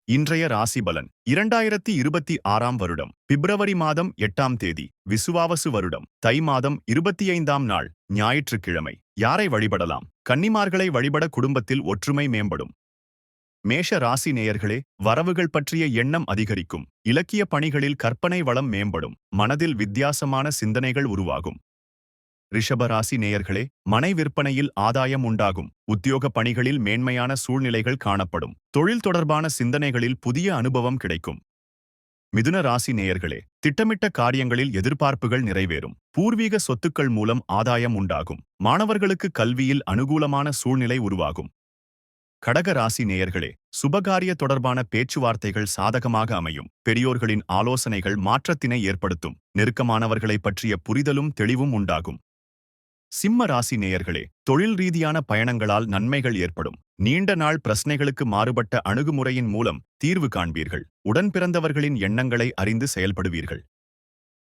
இன்றைய ராசி பலன் 2026ஆம் வருடம் பிப்ரவரி மாதம் 8ஆம் தேதி விசுவாவசு வருடம் தை மாதம் 25ஆம் நாள் ஞாயிற்றுக்கிழமை. யாரை வழிபடலாம்? கன்னிமார்களை வழிபட குடும்பத்தில் ஒற்றுமை மேம்படும். மேஷ ராசி நேயர்களே, வரவுகள் பற்றிய எண்ணம் அதிகரிக்கும். இலக்கிய பணிகளில் கற்பனை வளம் மேம்படும். மனதில் வித்தியாசமான சிந்தனைகள் உருவாகும். ரிஷபராசி நேயர்களே, மனை விற்பனையில் ஆதாயம் உண்டாகும். உத்தியோக பணிகளில் மேன்மையான சூழ்நிலைகள் காணப்படும். தொழில் தொடர்பான சிந்தனைகளில் புதிய அனுபவம் கிடைக்கும். மிதுன ராசி நேயர்களே, திட்டமிட்ட காரியங்களில் எதிர்பார்ப்புகள் நிறைவேறும். பூர்வீக சொத்துக்கள் மூலம் ஆதாயம் உண்டாகும். மாணவர்களுக்கு கல்வியில் அனுகூலமான சூழ்நிலை உருவாகும். கடக ராசி நேயர்களே, சுபகாரிய தொடர்பான பேச்சுவார்த்தைகள் சாதகமாக அமையும். பெரியோர்களின் ஆலோசனைகள் மாற்றத்தினை ஏற்படுத்தும். நெருக்கமானவர்களைப் பற்றிய புரிதலும் தெளிவும் உண்டாகும். சிம்ம ராசி நேயர்களே, தொழில் ரீதியான பயணங்களால் நன்மைகள் ஏற்படும். நீண்ட நாள் பிரச்சனைகளுக்கு மாறுபட்ட அணுகுமுறையின் மூலம் தீர்வு காண்பீர்கள். உடன் பிறந்தவர்களின் எண்ணங்களை அறிந்து செயல்படுவீர்கள்.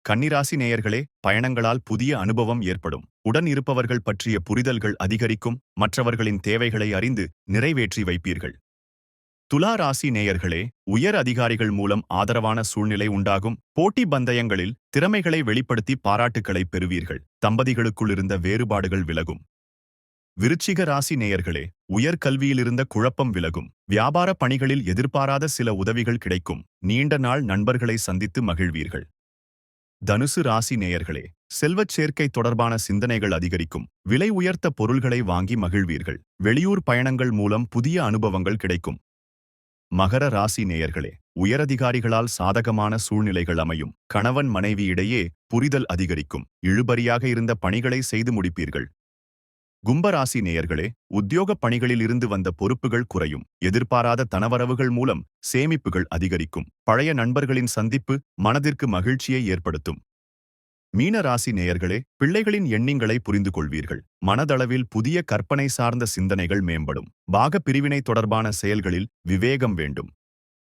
கன்னிராசி நேயர்களே, பயணங்களால் புதிய அனுபவம் ஏற்படும். உடன் இருப்பவர்கள் பற்றிய புரிதல்கள் அதிகரிக்கும். மற்றவர்களின் தேவைகளை அறிந்து நிறைவேற்றி வைப்பீர்கள். துலா ராசி நேயர்களே, உயர் அதிகாரிகள் மூலம் ஆதரவான சூழ்நிலை உண்டாகும். போட்டி பந்தயங்களில் திறமைகளை வெளிப்படுத்தி பாராட்டுக்களை பெறுவீர்கள். தம்பதிகளுக்குள் இருந்த வேறுபாடுகள் விலகும். விருச்சிக ராசி நேயர்களே, உயர் கல்வியிலிருந்த குழப்பம் விலகும். வியாபார பணிகளில் எதிர்பாராத சில உதவிகள் கிடைக்கும். நீண்ட நாள் நண்பர்களை சந்தித்து மகிழ்வீர்கள். தனுசு ராசி நேயர்களே, செல்வச் சேர்க்கை தொடர்பான சிந்தனைகள் அதிகரிக்கும். விலை உயர்த்த பொருள்களை வாங்கி மகிழ்வீர்கள். வெளியூர் பயணங்கள் மூலம் புதிய அனுபவங்கள் கிடைக்கும். மகர ராசி நேயர்களே, உயரதிகாரிகளால் சாதகமான சூழ்நிலைகள் அமையும். கணவன் மனைவி இடையே புரிதல் அதிகரிக்கும். இழுபறியாக இருந்த பணிகளை செய்து முடிப்பீர்கள். கும்பராசி நேயர்களே, உத்தியோக பணிகளில் இருந்து வந்த பொறுப்புகள் குறையும். எதிர்பாராத தனவரவுகள் மூலம் சேமிப்புகள் அதிகரிக்கும். பழைய நண்பர்களின் சந்திப்பு மனதிற்கு மகிழ்ச்சியை ஏற்படுத்தும். மீன ராசி நேயர்களே, பிள்ளைகளின் எண்ணங்களை புரிந்து கொள்வீர்கள். மனதளவில் புதிய கற்பனை சார்ந்த சிந்தனைகள் மேம்படும். பாக பிரிவினை தொடர்பான செயல்களில் விவேகம் வேண்டும்.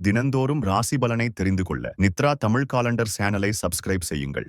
தினந்தோறும் ராசி பலனை தெரிந்து கொள்ள நித்ரா தமிழ் காலண்டர் சேனலை சப்ஸ்கிரைப் செய்யுங்கள்.